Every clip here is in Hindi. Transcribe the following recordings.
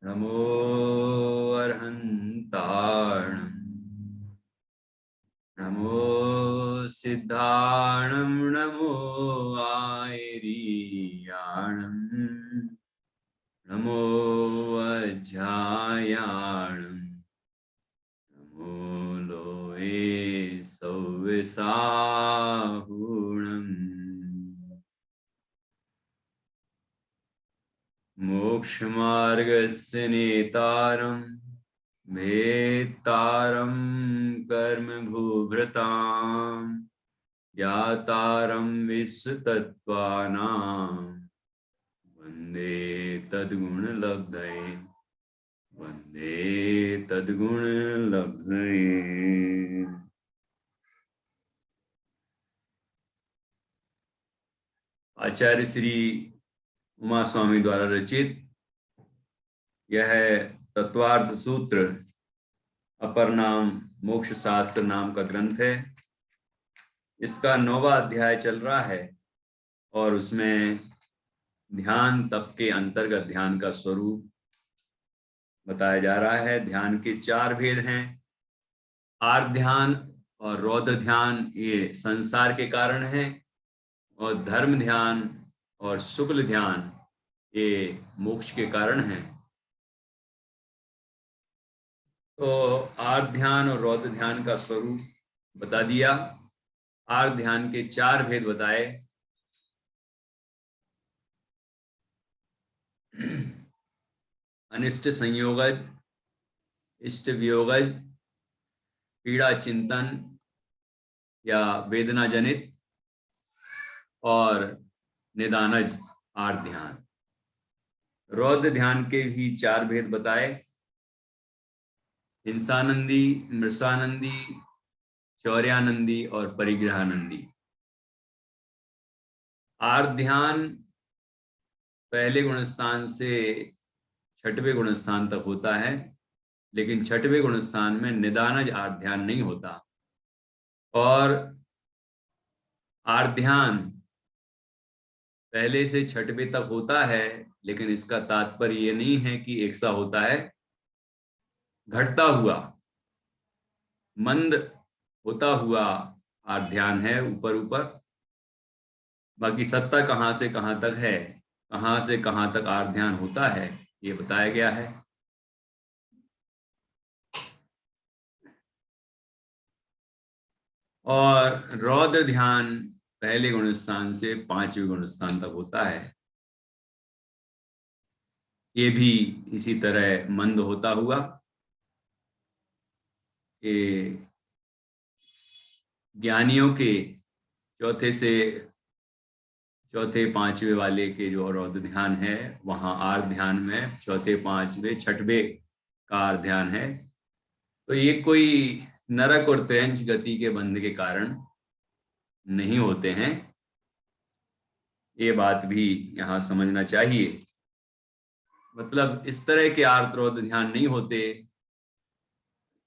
नमो अर्हन्ताणं नमो सिद्धाणं नमो आयरीयाणं नमो वज्रायाणं नमो लोये सव्यसाहुणम् मोक्षमार्गस्य नेतारं भेत्तारं कर्मभूभृतां ज्ञातारं विश्वतत्त्वानां वन्दे तद्गुणलब्धये वन्दे तद्गुणलब्धये। आचार्य श्री उमा स्वामी द्वारा रचित यह तत्वार्थ सूत्र अपर नाम मोक्ष शास्त्र नाम का ग्रंथ है। इसका 9वां अध्याय चल रहा है और उसमें ध्यान तप के अंतर्गत ध्यान का स्वरूप बताया जा रहा है। ध्यान के 4 भेद हैं। आर्त ध्यान और रौद्र ध्यान ये संसार के कारण है, और धर्म ध्यान और शुक्ल ध्यान ये मोक्ष के कारण है। तो आर्त ध्यान और रौद्र ध्यान का स्वरूप बता दिया। आर्त ध्यान के 4 भेद बताए। अनिष्ट संयोगज, इष्ट वियोगज, पीड़ा चिंतन या वेदना जनित, और निदानज आर्त ध्यान। रौद्र ध्यान के भी 4 भेद बताए। हिंसानंदी, मृषानंदी, शौर्यानंदी और परिग्रहानंदी। आर्त ध्यान पहले गुणस्थान से 6वें गुणस्थान तक होता है, लेकिन 6वें गुणस्थान में निदानज आर्त ध्यान नहीं होता। और आर्त ध्यान पहले से 6वें तक होता है, लेकिन इसका तात्पर्य ये नहीं है कि एक सा होता है। घटता हुआ, मंद होता हुआ आर्त ध्यान है, ऊपर ऊपर। बाकी सत्ता कहां से कहां तक है, कहां से कहां तक आर्त ध्यान होता है, ये बताया गया है। और रौद्र ध्यान पहले गुणस्थान से 5वें गुणस्थान तक होता है। ये भी इसी तरह मंद होता हुआ। ये ज्ञानियों के चौथे से चौथे 5वें वाले के जो रौद्र ध्यान है, वहां आर्त ध्यान में चौथे 5वें 6वें का आर्त ध्यान है। तो ये कोई नरक और त्रयंच गति के बंध के कारण नहीं होते हैं, ये बात भी यहाँ समझना चाहिए। मतलब इस तरह के आर्त रौद्र ध्यान नहीं होते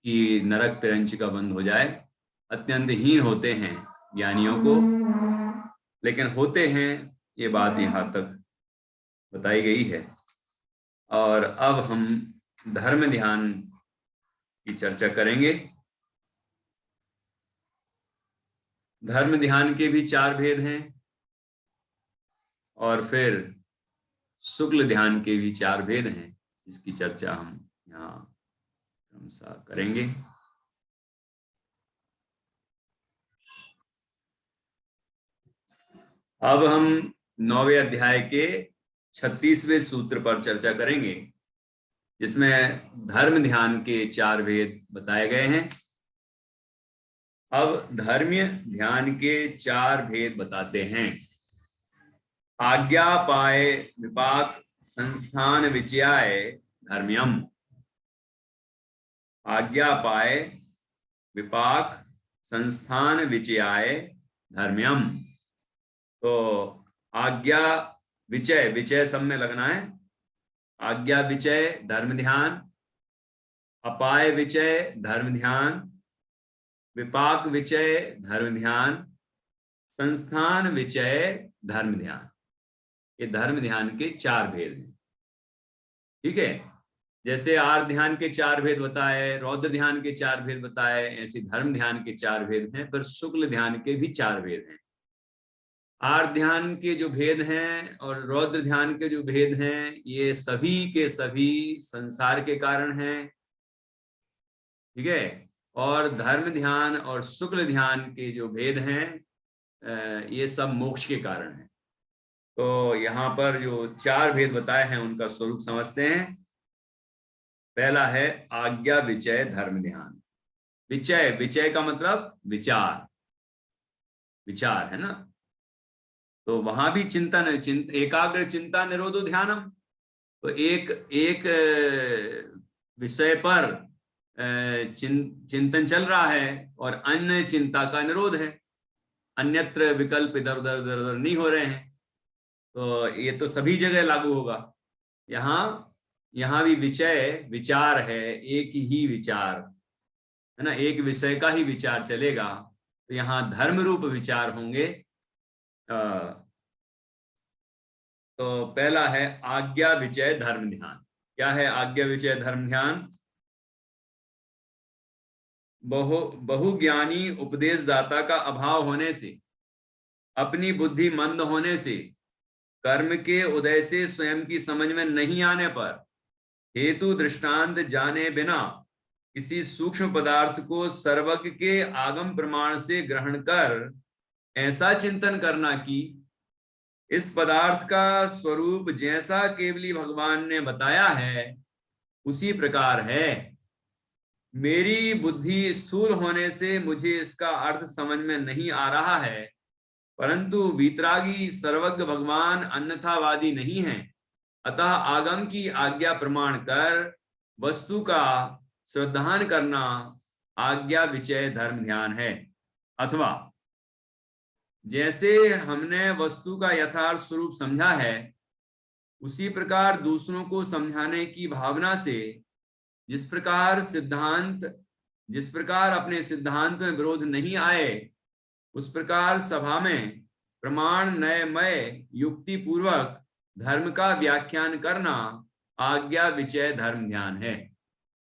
कि नरक त्रयंच का बंध हो जाए। अत्यंत हीन होते हैं ज्ञानियों को, लेकिन होते हैं, ये बात यहाँ तक बताई गई है। और अब हम धर्म ध्यान की चर्चा करेंगे। धर्म ध्यान के भी 4 भेद हैं, और फिर शुक्ल ध्यान के भी 4 भेद हैं। इसकी चर्चा हम यहाँ क्रमशः करेंगे। अब हम 9वें अध्याय के 36वें सूत्र पर चर्चा करेंगे, जिसमें धर्म ध्यान के 4 भेद बताए गए हैं। अब धर्मीय ध्यान के 4 भेद बताते हैं। आज्ञा पाए विपाक संस्थान विचयाय धर्म्यम। आज्ञा पाए विपाक संस्थान विचयाय धर्म्यम। तो आज्ञा विचय, विचय सब में लगना है। आज्ञा विचय धर्म ध्यान, अपाय विचय धर्म ध्यान, विपाक विचय धर्म ध्यान, संस्थान विचय धर्म ध्यान। ये धर्म ध्यान के 4 भेद हैं। ठीक है। जैसे आर्त ध्यान के 4 भेद बताए, रौद्र ध्यान के 4 भेद बताए, ऐसे धर्म ध्यान के 4 भेद हैं, पर शुक्ल ध्यान के भी 4 भेद हैं। आर्त ध्यान के जो भेद हैं और रौद्र ध्यान के जो भेद हैं, ये सभी के सभी संसार के कारण हैं, ठीक है। और धर्म ध्यान और शुक्ल ध्यान के जो भेद हैं, ये सब मोक्ष के कारण हैं। तो यहाँ पर जो 4 भेद बताए हैं उनका स्वरूप समझते हैं। पहला है आज्ञा विचय धर्म ध्यान। विचय, विचय का मतलब विचार, विचार है ना। तो वहां भी चिंतन, एकाग्र चिंता निरोधो ध्यानम। तो एक विषय पर चिंतन चल रहा है और अन्य चिंता का निरोध है, अन्यत्र विकल्प इधर उधर इधर उधर नहीं हो रहे हैं। तो ये तो सभी जगह लागू होगा। यहाँ भी विचय विचार है, एक ही विचार है ना, एक विषय का ही विचार चलेगा। तो यहाँ धर्म रूप विचार होंगे। तो पहला है आज्ञा विचय धर्म ध्यान। क्या है आज्ञा विचय धर्म ध्यान? बहुज्ञानी उपदेशदाता का अभाव होने से, अपनी बुद्धि मंद होने से, कर्म के उदय से स्वयं की समझ में नहीं आने पर, हेतु दृष्टांत जाने बिना किसी सूक्ष्म पदार्थ को सर्वज्ञ के आगम प्रमाण से ग्रहण कर ऐसा चिंतन करना कि इस पदार्थ का स्वरूप जैसा केवली भगवान ने बताया है उसी प्रकार है। मेरी बुद्धि स्थूल होने से मुझे इसका अर्थ समझ में नहीं आ रहा है, परंतु वीतरागी सर्वज्ञ भगवान अन्यथावादी नहीं है, अतः आगम की आज्ञा प्रमाण कर वस्तु का श्रद्धान करना आज्ञा विचय धर्म ध्यान है। अथवा जैसे हमने वस्तु का यथार्थ स्वरूप समझा है, उसी प्रकार दूसरों को समझाने की भावना से जिस प्रकार अपने सिद्धांत में विरोध नहीं आए, उस प्रकार सभा में प्रमाण नयमय युक्ति पूर्वक धर्म का व्याख्यान करना आज्ञा विचय धर्म ध्यान है।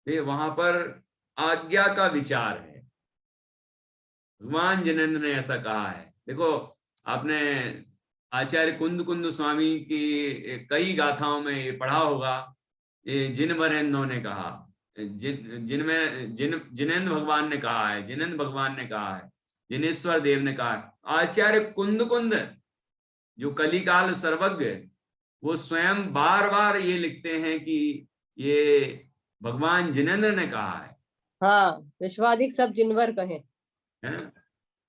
वहां पर आज्ञा का विचार है। भगवान जिनेंद्र ने ऐसा कहा है। देखो, आपने आचार्य कुंद स्वामी की कई गाथाओं में ये पढ़ा होगा। ये जिनवरेंद्र ने कहा, जिनेंद्र भगवान ने कहा है, जिनेंद्र भगवान ने कहा है, जिनेश्वर देव ने कहा है। आचार्य कुंद जो कलिकाल सर्वज्ञ, वो स्वयं बार बार ये लिखते हैं कि ये भगवान जिनेंद्र ने कहा है। हाँ, विश्वाधिक सब जिनवर कहे है?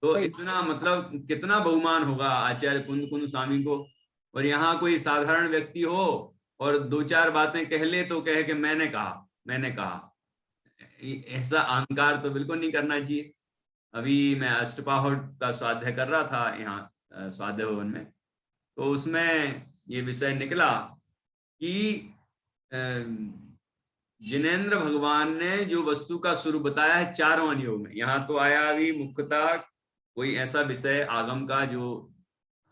तो इतना मतलब कितना बहुमान होगा आचार्य कुंद स्वामी को। और यहाँ कोई साधारण व्यक्ति हो और 2-4 बातें कह ले तो कहे कि मैंने कहा। ऐसा अहंकार तो बिल्कुल नहीं करना चाहिए। अभी मैं अष्टपाहर का स्वाध्याय कर रहा था यहाँ स्वाध्याय भवन में, तो उसमें ये विषय निकला कि जिनेंद्र भगवान ने जो वस्तु का स्वरूप बताया है 4 अनियोग में। यहाँ तो आया अभी मुख्यतः कोई ऐसा विषय आगम का जो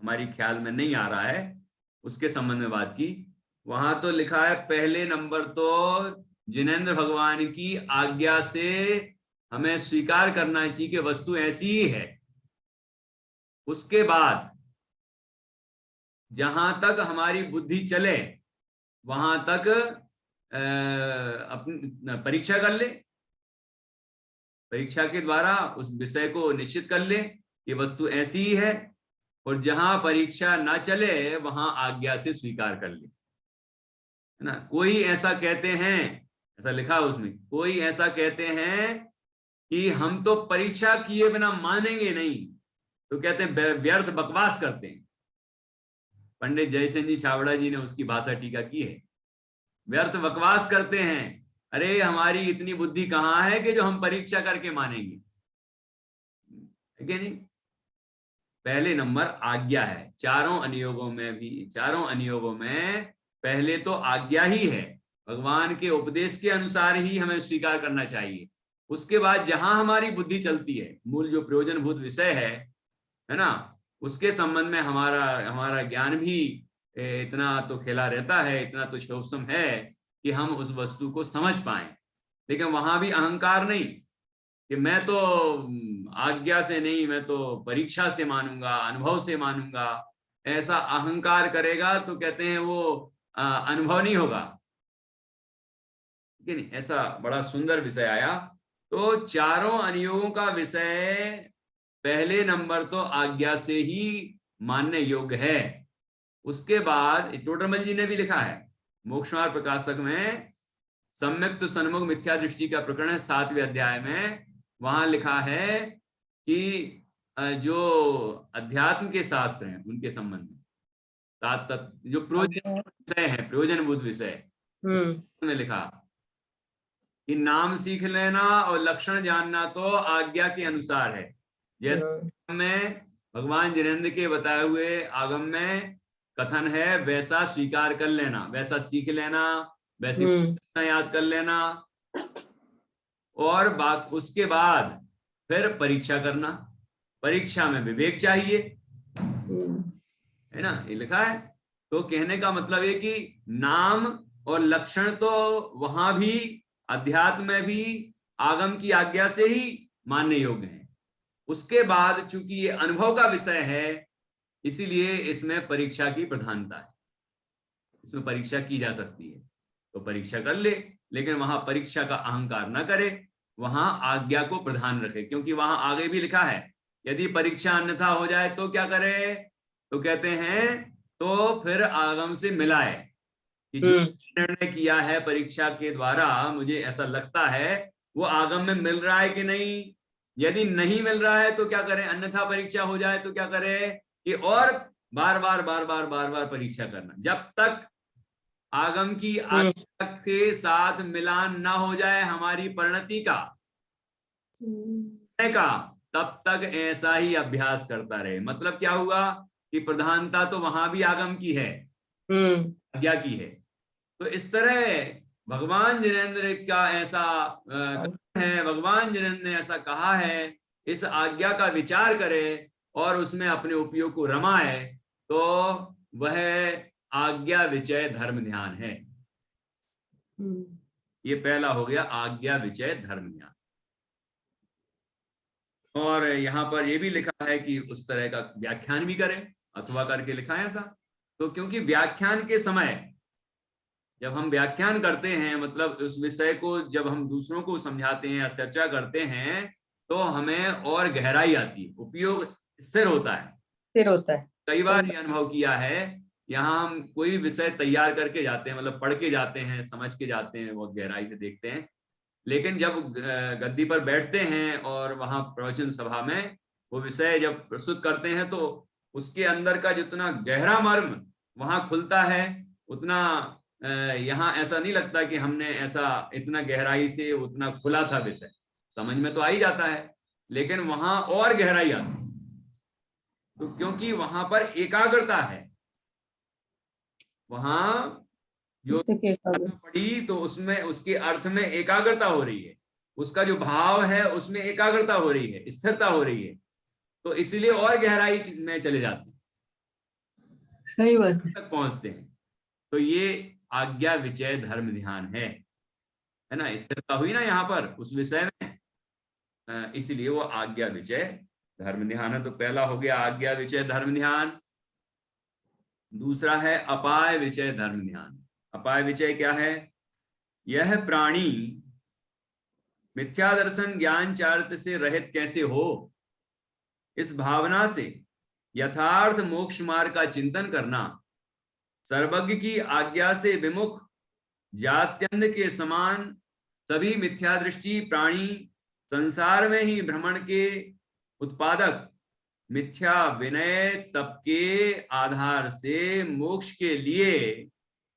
हमारी ख्याल में नहीं आ रहा है, उसके संबंध में बात की। वहां तो लिखा है पहले नंबर तो जिनेंद्र भगवान की आज्ञा से हमें स्वीकार करना चाहिए कि वस्तु ऐसी ही है। उसके बाद जहां तक हमारी बुद्धि चले वहां तक अपनी परीक्षा कर ले, परीक्षा के द्वारा उस विषय को निश्चित कर ले कि वस्तु ऐसी ही है, और जहां परीक्षा ना चले वहां आज्ञा से स्वीकार कर ले, है ना। कोई ऐसा कहते हैं, ऐसा लिखा उसमें, कोई ऐसा कहते हैं कि हम तो परीक्षा किए बिना मानेंगे नहीं, तो कहते हैं व्यर्थ बकवास करते हैं। पंडित जयचंद जी छाबड़ा जी ने उसकी भाषा टीका की है। व्यर्थ बकवास करते हैं। अरे हमारी इतनी बुद्धि कहाँ है कि जो हम परीक्षा करके मानेंगे, है कि नहीं। पहले नंबर आज्ञा है। चारों अनियोगों में पहले तो आज्ञा ही है। भगवान के उपदेश के अनुसार ही हमें स्वीकार करना चाहिए। उसके बाद जहां हमारी बुद्धि चलती है, मूल जो प्रयोजनभूत विषय है ना, उसके संबंध में हमारा ज्ञान भी इतना तो खेला रहता है, इतना तो सूक्ष्म है कि हम उस वस्तु को समझ पाए। लेकिन वहां भी अहंकार नहीं कि मैं तो आज्ञा से नहीं, मैं तो परीक्षा से मानूंगा, अनुभव से मानूंगा। ऐसा अहंकार करेगा तो कहते हैं वो अनुभव नहीं होगा। ठीक है नहीं? ऐसा बड़ा सुंदर विषय आया। तो चारों अनुयोगों का विषय पहले नंबर तो आज्ञा से ही मानने योग्य है। उसके बाद टोडरमल जी ने भी लिखा है मोक्षमार्ग प्रकाशक में, सम्यक तो सन्मुख मिथ्या दृष्टि का प्रकरण है 7वें अध्याय में। वहां लिखा है कि जो अध्यात्म के शास्त्र हैं उनके संबंध में जो प्रयोजन विषय है, प्रयोजनभूत विषय, में लिखा कि नाम सीख लेना और लक्षण जानना तो आज्ञा के अनुसार है। जैसे में भगवान जिनेंद्र के बताए हुए आगम में कथन है, वैसा स्वीकार कर लेना, वैसा सीख लेना, वैसी याद कर लेना, और उसके बाद फिर परीक्षा करना। परीक्षा में विवेक चाहिए, है ना, ये लिखा है। तो कहने का मतलब है कि नाम और लक्षण तो वहां भी अध्यात्म में भी आगम की आज्ञा से ही मानने योग्य है। उसके बाद चूंकि ये अनुभव का विषय है, इसीलिए इसमें परीक्षा की प्रधानता है, इसमें परीक्षा की जा सकती है। तो परीक्षा कर ले, लेकिन वहां परीक्षा का अहंकार न करे, वहां आज्ञा को प्रधान रखे। क्योंकि वहां आगे भी लिखा है यदि परीक्षा अन्यथा हो जाए तो क्या करे, तो कहते हैं तो फिर आगम से मिलाए कि जो निर्णय किया है परीक्षा के द्वारा, मुझे ऐसा लगता है वो आगम में मिल रहा है कि नहीं। यदि नहीं मिल रहा है तो क्या करें, अन्यथा परीक्षा हो जाए तो क्या करें कि और बार बार परीक्षा करना, जब तक आगम की आज्ञा के साथ मिलान ना हो जाए हमारी परिणति का, तब तक ऐसा ही अभ्यास करता रहे। मतलब क्या हुआ कि प्रधानता तो वहां भी आगम की है, आज्ञा की है। तो इस तरह भगवान जिनेंद्र का ऐसा है, भगवान जिनेंद्र ने ऐसा कहा है, इस आज्ञा का विचार करे और उसमें अपने उपयोग को रमाए, तो वह आज्ञा विचय धर्म ध्यान है। ये पहला हो गया, आज्ञा विचय धर्म ध्यान। और यहाँ पर ये भी लिखा है कि उस तरह का व्याख्यान भी करें, अथवा करके लिखा है ऐसा। तो क्योंकि व्याख्यान के समय जब हम व्याख्यान करते हैं, मतलब उस विषय को जब हम दूसरों को समझाते हैं या चर्चा करते हैं, तो हमें और गहराई आती है, उपयोग स्थिर होता है, स्थिर होता है। कई बार ये अनुभव किया है, यहाँ हम कोई विषय तैयार करके जाते हैं, मतलब पढ़ के जाते हैं, समझ के जाते हैं, बहुत गहराई से देखते हैं, लेकिन जब गद्दी पर बैठते हैं और वहां प्रवचन सभा में वो विषय जब प्रस्तुत करते हैं, तो उसके अंदर का जितना गहरा मर्म वहां खुलता है, उतना यहाँ ऐसा नहीं लगता कि हमने ऐसा इतना गहराई से उतना खुला था विषय, समझ में तो आ ही जाता है, लेकिन वहां और गहराई आती है। तो क्योंकि वहां पर एकाग्रता है, वहां जो पढ़ी तो उसमें उसके अर्थ में एकाग्रता हो रही है, उसका जो भाव है उसमें एकाग्रता हो रही है, स्थिरता हो रही है, तो इसीलिए और गहराई में चले जाते हैं, सही बात तक पहुंचते हैं। तो ये आज्ञा विचय धर्म ध्यान है ना, स्थिरता हुई ना यहाँ पर उस विषय में, इसीलिए वो आज्ञा विचय धर्म ध्यान है। तो पहला हो गया आज्ञा विचय धर्म ध्यान। दूसरा है अपाय विचय धर्म ध्यान। अपाय विचय क्या है, यह प्राणी मिथ्या दर्शन ज्ञान चारित्र से रहित कैसे हो, इस भावना से यथार्थ मोक्ष मार्ग का चिंतन करना, सर्वज्ञ की आज्ञा से विमुख जात्यंध के समान सभी मिथ्या दृष्टि प्राणी संसार में ही भ्रमण के उत्पादक मिथ्या विनय तप के आधार से मोक्ष के लिए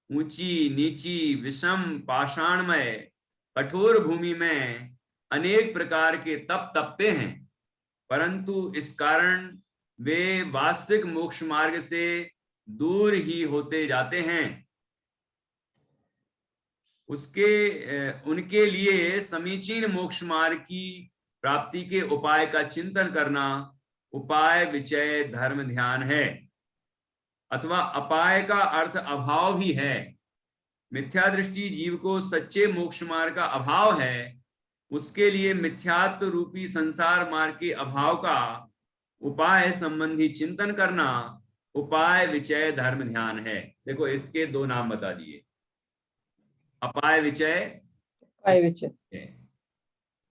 ऊंची नीची विषम पाषाणमय कठोर भूमि में अनेक प्रकार के तप तपते हैं, परंतु इस कारण वे वास्तविक मोक्ष मार्ग से दूर ही होते जाते हैं। उनके लिए समीचीन मोक्ष मार्ग की प्राप्ति के उपाय का चिंतन करना उपाय विचय धर्म ध्यान है, अथवा अपाय का अर्थ अभाव भी है। मिथ्या दृष्टि जीव को सच्चे मोक्ष मार्ग का अभाव है, उसके लिए मिथ्यात्व रूपी संसार मार्ग के अभाव का उपाय संबंधी चिंतन करना उपाय विचय धर्म ध्यान है। देखो इसके दो नाम बता दिए, अपाय विचय, अपाय विचय।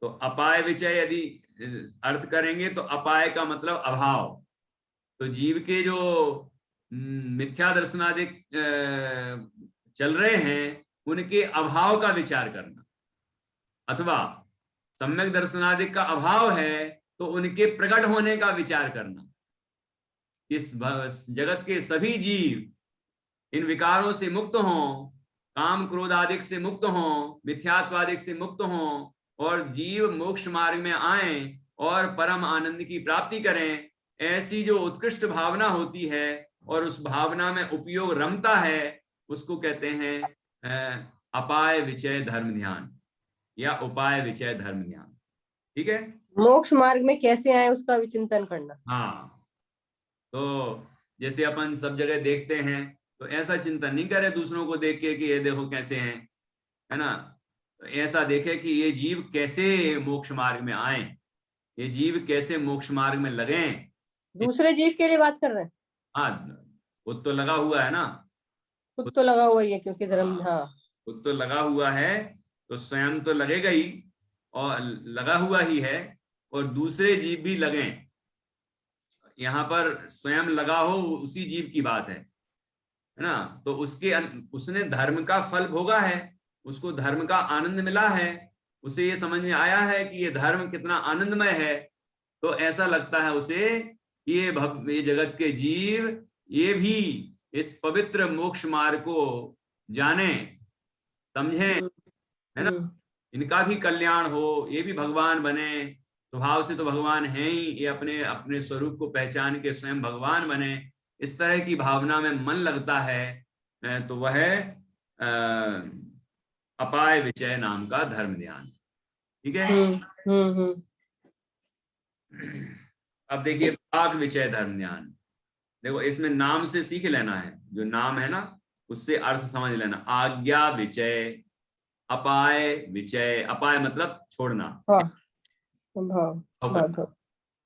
तो अपाय विचय यदि अर्थ करेंगे तो अपाय का मतलब अभाव, तो जीव के जो मिथ्या दर्शनादि चल रहे हैं उनके अभाव का विचार करना, अथवा सम्यक दर्शनादि का अभाव है तो उनके प्रकट होने का विचार करना। इस जगत के सभी जीव इन विकारों से मुक्त हों, काम क्रोध आदि से मुक्त हों, मिथ्यात्वादिक से मुक्त हों और जीव मोक्ष मार्ग में आए और परम आनंद की प्राप्ति करें, ऐसी जो उत्कृष्ट भावना होती है और उस भावना में उपयोग रमता है, उसको कहते हैं अपाय विचय धर्म ध्यान या उपाय विचय धर्म ध्यान। ठीक है, मोक्ष मार्ग में कैसे आए उसका विचिंतन करना। हाँ, तो जैसे अपन सब जगह देखते हैं तो ऐसा चिंतन नहीं करे दूसरों को देख के कि ये देखो कैसे हैं, है ना, तो ऐसा देखे कि ये जीव कैसे मोक्ष मार्ग में आए, ये जीव कैसे मोक्ष मार्ग में लगे। दूसरे जीव के लिए बात कर रहे हैं। हाँ, खुद तो लगा हुआ है ना, खुद तो लगा हुआ ही है क्योंकि धर्म, हाँ खुद तो लगा हुआ है तो स्वयं तो लगेगा ही और लगा हुआ ही है, और दूसरे जीव भी लगे। यहाँ पर स्वयं लगा हो उसी जीव की बात है ना, तो उसने धर्म का फल भोगा है, उसको धर्म का आनंद मिला है, उसे ये समझ में आया है कि ये धर्म कितना आनंदमय है, तो ऐसा लगता है उसे ये जगत के जीव ये भी इस पवित्र मोक्ष मार्ग को जाने समझे, है ना, इनका भी कल्याण हो, ये भी भगवान बने, स्वभाव से तो भगवान है ही, ये अपने अपने स्वरूप को पहचान के स्वयं भगवान बने, इस तरह की भावना में मन लगता है, तो वह अपाय विचय नाम का धर्म ध्यान। ठीक है। अब देखिए विपाक विचय धर्म ध्यान। देखो इसमें नाम से सीख लेना है, जो नाम है ना उससे अर्थ समझ लेना। आज्ञा विचय, अपाय विचय, अपाय मतलब छोड़ना,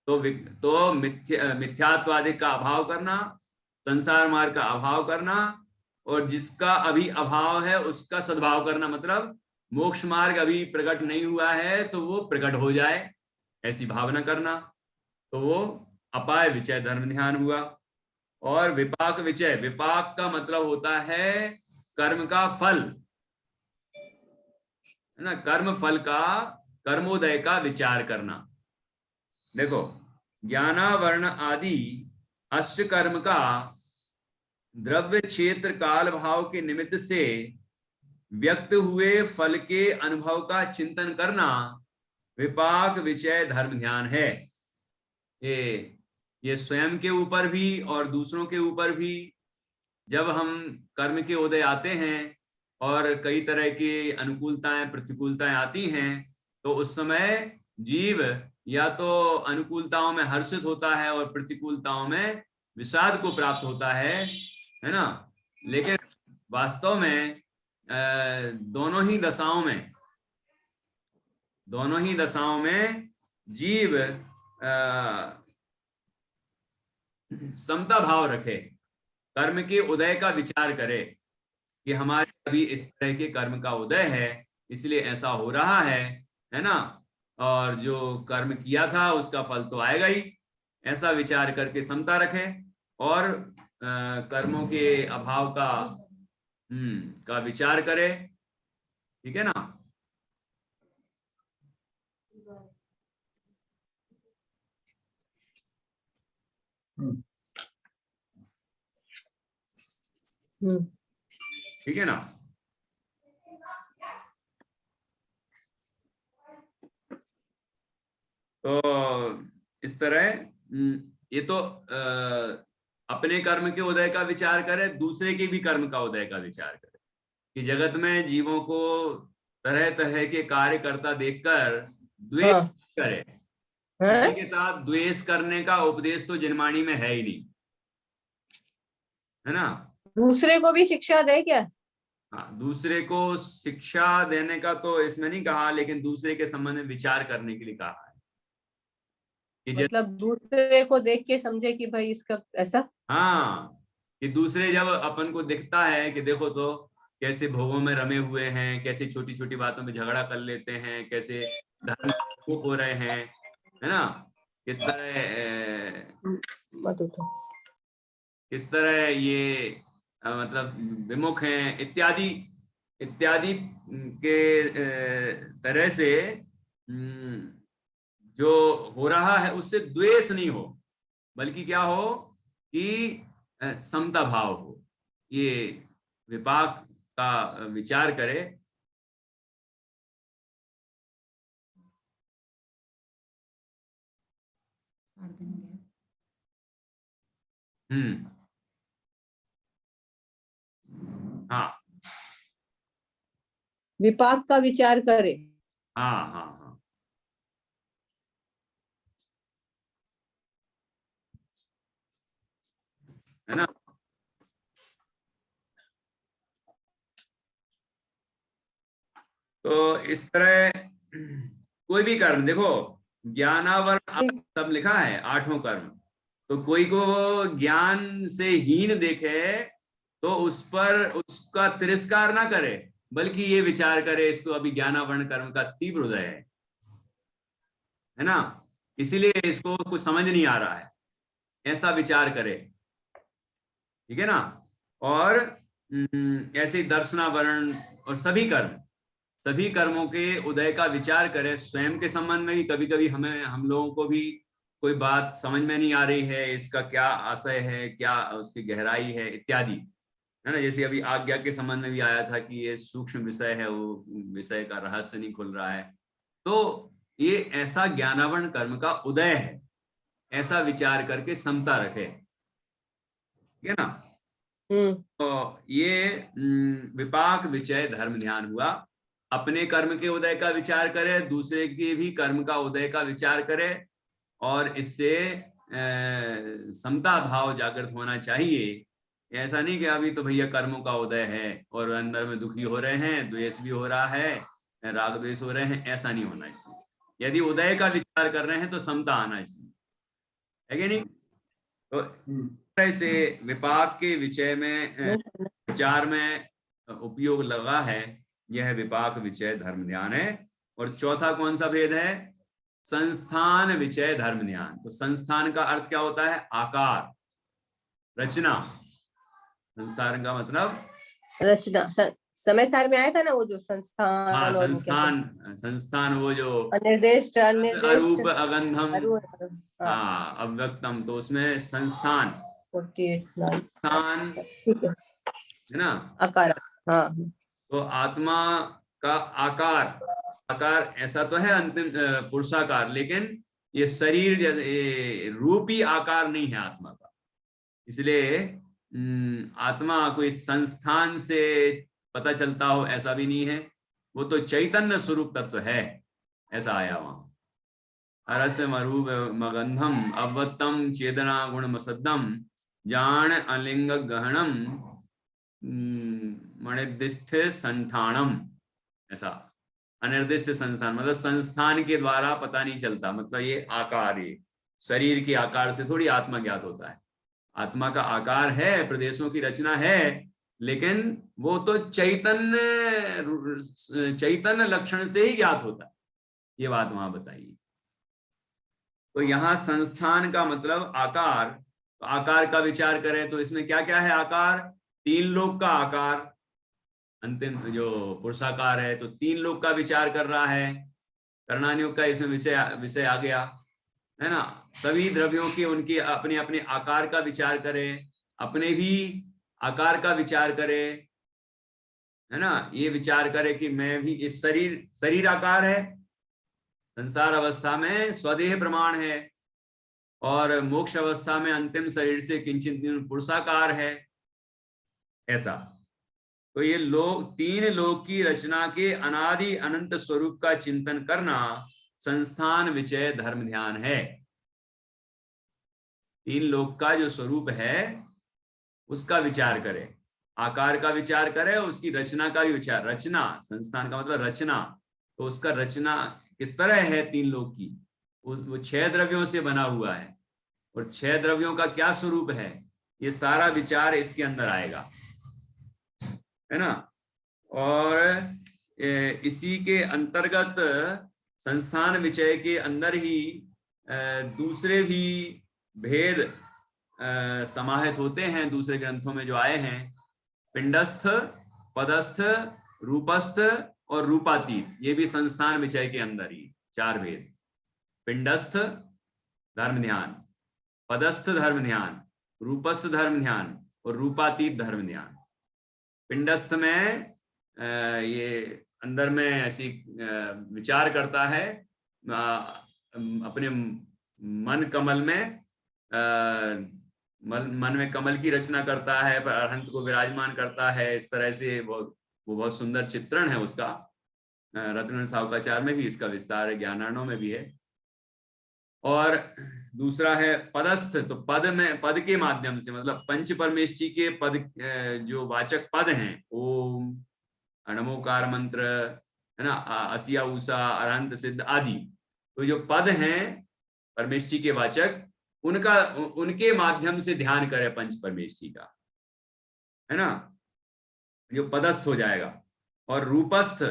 तो मिथ्यात्वादि का अभाव करना, संसार मार्ग का अभाव करना, और जिसका अभी अभाव है उसका सद्भाव करना, मतलब मोक्ष मार्ग अभी प्रकट नहीं हुआ है तो वो प्रकट हो जाए, ऐसी भावना करना, तो वो अपाय विचय धर्म ध्यान हुआ। और विपाक विचय, विपाक का मतलब होता है कर्म का फल, है ना, कर्म फल का, कर्मोदय का विचार करना। देखो ज्ञानावरण आदि अष्ट कर्म का द्रव्य क्षेत्र काल भाव के निमित्त से व्यक्त हुए फल के अनुभव का चिंतन करना विपाक विचय धर्म ध्यान है। ये स्वयं के ऊपर भी और दूसरों के ऊपर भी जब हम कर्म के उदय आते हैं और कई तरह की अनुकूलताएं प्रतिकूलताएं आती हैं, तो उस समय जीव या तो अनुकूलताओं में हर्षित होता है और प्रतिकूलताओं में विषाद को प्राप्त होता है ना, लेकिन वास्तव में दोनों ही दशाओं में जीव समता भाव रखे, कर्म के उदय का विचार करे कि हमारे अभी इस तरह के कर्म का उदय है इसलिए ऐसा हो रहा है ना, और जो कर्म किया था उसका फल तो आएगा ही, ऐसा विचार करके समता रखे और कर्मों के अभाव का विचार करे। ठीक है ना। ठीक है ना। तो इस तरह ये तो अपने कर्म के उदय का विचार करे, दूसरे के भी कर्म का उदय का विचार करे कि जगत में जीवों को तरह तरह के कार्य करता देखकर द्वेष करे। किसी के साथ द्वेष करने का उपदेश तो जिनवाणी में है ही नहीं, है ना। दूसरे को भी शिक्षा दे क्या? हाँ, दूसरे को शिक्षा देने का तो इसमें नहीं कहा, लेकिन दूसरे के संबंध में विचार करने के लिए कहा है कि मतलब दूसरे को देख के समझे कि भाई इसका ऐसा। हाँ, कि दूसरे जब अपन को दिखता है कि देखो तो कैसे भोगों में रमे हुए हैं, कैसे छोटी छोटी बातों में झगड़ा कर लेते हैं, कैसे धर्म हो रहे हैं, है ना, किस तरह मत उठो। किस तरह ये मतलब विमुख हैं इत्यादि इत्यादि के तरह से जो हो रहा है उससे द्वेष नहीं हो, बल्कि क्या हो कि समता भाव हो, ये विपाक का विचार करे। हाँ विपाक का विचार करे। हाँ हाँ हाँ, है ना। तो इस तरह कोई भी कर्म देखो, ज्ञानावरण सब लिखा है, आठों कर्म, तो कोई को ज्ञान से हीन देखे तो उस पर उसका तिरस्कार ना करे, बल्कि ये विचार करे इसको अभी ज्ञानावरण कर्म का तीव्र उदय है ना, इसीलिए इसको कुछ समझ नहीं आ रहा है, ऐसा विचार करे, ठीक है ना। और ऐसे दर्शनावरण और सभी कर्मों के उदय का विचार करें, स्वयं के संबंध में भी कभी कभी हम लोगों को भी कोई बात समझ में नहीं आ रही है, इसका क्या आशय है, क्या उसकी गहराई है इत्यादि, है ना। जैसे अभी आज्ञा के संबंध में भी आया था कि ये सूक्ष्म विषय है, वो विषय का रहस्य नहीं खुल रहा है, तो ये ऐसा ज्ञानावरण कर्म का उदय है, ऐसा विचार करके समता रखे, ठीक है ना। तो ये विपाक विचय धर्म ध्यान हुआ, अपने कर्म के उदय का विचार करे, दूसरे के भी कर्म का उदय का विचार करे, और इससे समता भाव जागृत होना चाहिए। ऐसा नहीं कि अभी तो भैया कर्मों का उदय है और अंदर में दुखी हो रहे हैं, द्वेष भी हो रहा है, राग द्वेष हो रहे हैं, ऐसा नहीं होना चाहिए। यदि उदय का विचार कर रहे हैं तो समता आना चाहिए, है कि नहीं। तो तरह से विपाक के विषय में विचार में उपयोग लगा है, यह विपाक विषय धर्म ध्यान है। और चौथा कौन सा भेद है, संस्थान विषय धर्म ध्यान। तो संस्थान का अर्थ क्या होता है, आकार, रचना। संस्थान का मतलब रचना। समय सार में आया था ना वो जो संस्थान। हाँ, और वो क्या संस्थान वो जो अनिर्दिष्ट, अनिर्दिष्ट, अरूप अगंधम, हाँ, हाँ अव्यक्तम, तो उसमें संस्थान 48 स्थान ठीक है, है ना। आकार। हाँ, तो आत्मा का आकार, आकार ऐसा तो है अंतिम पुरुषाकार, लेकिन ये शरीर जैसे ये रूपी आकार नहीं है आत्मा का, इसलिए आत्मा कोई संस्थान से पता चलता हो ऐसा भी नहीं है, वो तो चैतन्य स्वरूप तत्व है, ऐसा आया वहां। अरस्य मरूप मगंधम अवत्तम चेतना गुण मसद्दम जान अलिंग गहनम मणिदिष्ठ संठानम, ऐसा। अनिर्दिष्ट संस्थान मतलब संस्थान के द्वारा पता नहीं चलता, मतलब ये आकार, ये शरीर के आकार से थोड़ी आत्मा ज्ञात होता है। आत्मा का आकार है, प्रदेशों की रचना है, लेकिन वो तो चैतन्य लक्षण से ही ज्ञात होता है, ये बात वहां बताइए। तो यहाँ संस्थान का मतलब आकार, तो आकार का विचार करें तो इसमें क्या क्या है, आकार, तीन लोक का आकार, अंतिम जो पुरुषाकार है, तो तीन लोक का विचार कर रहा है, करणानियोग का इसमें विषय विषय आ गया, है ना। सभी द्रव्यों के उनके अपने अपने आकार का विचार करें, अपने भी आकार का विचार करें, है ना। ये विचार करे कि मैं भी इस शरीर आकार है, संसार अवस्था में स्वदेह प्रमाण है, और मोक्ष अवस्था में अंतिम शरीर से किंचित पुरुषाकार है, ऐसा। तो ये तीन लोक की रचना के अनादि अनंत स्वरूप का चिंतन करना संस्थान विषय धर्म ध्यान है। तीन लोक का जो स्वरूप है उसका विचार करें, आकार का विचार करे, उसकी रचना का भी विचार। रचना, संस्थान का मतलब रचना, तो उसका रचना किस तरह है तीन लोक की, वो 6 द्रव्यों से बना हुआ है, और 6 द्रव्यों का क्या स्वरूप है, ये सारा विचार इसके अंदर आएगा, है ना। और इसी के अंतर्गत संस्थान विषय के अंदर ही दूसरे भी भेद समाहित होते हैं दूसरे ग्रंथों में जो आए हैं। पिंडस्थ, पदस्थ, रूपस्थ और रूपातीत, ये भी संस्थान विषय के अंदर ही 4 भेद। पिंडस्थ धर्म ध्यान, पदस्थ धर्म ध्यान, रूपस्थ धर्म ध्यान और रूपातीत धर्म ध्यान। पिंडस्थ में ये अंदर में ऐसी विचार करता है, अपने मन कमल में, मन में कमल की रचना करता है, अरहंत को विराजमान करता है, इस तरह से वो बहुत सुंदर चित्रण है उसका। रत्न सावकाचार में भी इसका विस्तार है, ज्ञानार्णव में भी है। और दूसरा है पदस्थ, तो पद में, पद के माध्यम से मतलब पंच परमेष्ठी के पद, जो वाचक पद हैं, ओम, अणमोकार मंत्र, है ना, असिया उषा, अरहंत सिद्ध आदि, तो जो पद हैं परमेष्ठी के वाचक, उनका, उनके माध्यम से ध्यान करे पंच परमेष्ठी का, है ना, जो पदस्थ हो जाएगा। और रूपस्थ,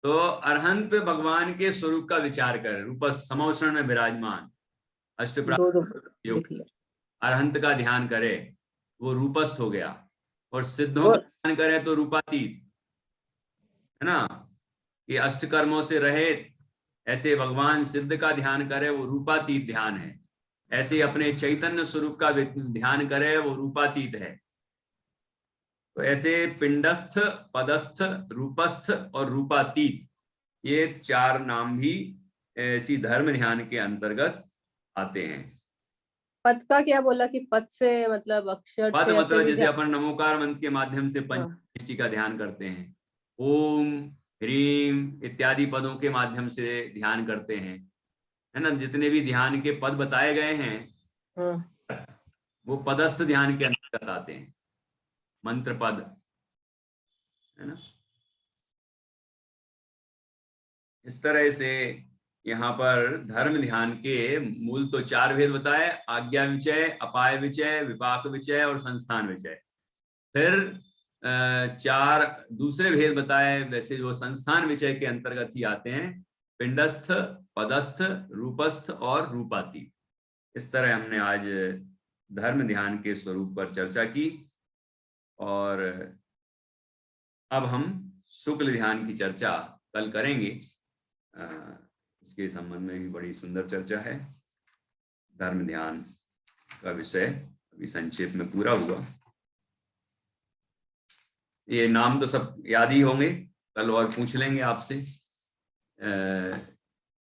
तो अरहंत भगवान के स्वरूप का विचार करे, रूपस्थ समौषण में विराजमान अष्टप्राण अरहंत का ध्यान करे, वो रूपस्थ हो गया। और सिद्धों का ध्यान करे तो रूपातीत, है ना, कि अष्ट कर्मों से रहित ऐसे भगवान सिद्ध का ध्यान करे, वो रूपातीत ध्यान है। ऐसे अपने चैतन्य स्वरूप का ध्यान करे, वो रूपातीत है। तो ऐसे पिंडस्थ, पदस्थ, रूपस्थ और रूपातीत, ये 4 नाम भी ऐसी धर्म ध्यान के अंतर्गत आते हैं। पद का क्या बोला कि पद से मतलब अक्षर पद से मतलब जैसे अपन नमोकार मंत्र के माध्यम से पंचदृष्टि का ध्यान करते हैं, ओम, ह्रीम इत्यादि पदों के माध्यम से ध्यान करते हैं, है ना। जितने भी ध्यान के पद बताए गए हैं वो पदस्थ ध्यान के अंतर्गत आते हैं, मंत्र पद, है ना। इस तरह से यहाँ पर धर्म ध्यान के मूल तो 4 भेद बताए, आज्ञा विचय, अपाय विचय, विपाक विचय और संस्थान विचय। फिर 4 दूसरे भेद बताए, वैसे जो संस्थान विषय के अंतर्गत ही आते हैं, पिंडस्थ, पदस्थ, रूपस्थ और रूपातीत। इस तरह हमने आज धर्म ध्यान के स्वरूप पर चर्चा की, और अब हम शुक्ल ध्यान की चर्चा कल करेंगे। इसके संबंध में भी बड़ी सुंदर चर्चा है। धर्म ध्यान का विषय अभी संक्षेप में पूरा हुआ। ये नाम तो सब याद ही होंगे, कल और पूछ लेंगे आपसे।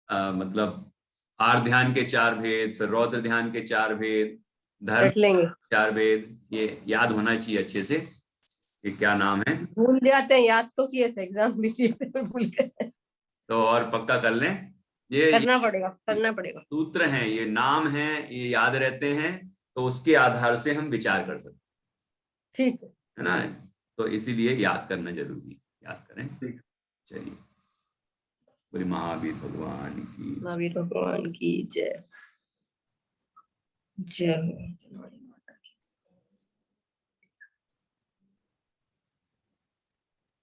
मतलब आर ध्यान के 4 भेद, फिर रौद्र ध्यान के 4 भेद, धर्म 4 भेद, ये याद होना चाहिए अच्छे से कि क्या नाम है। भूल जाते हैं, याद तो किए थे, एग्जाम भी दिए थे, भूल गए, तो और पक्का कर लें, ये करना पड़ेगा। सूत्र हैं, ये नाम हैं, ये याद रहते हैं, तो उसके आधार से हम विचार कर सकते, ठीक है ना। तो इसीलिए याद करना जरूरी, याद करें। चलिए, बोले महावीर भगवान की जय।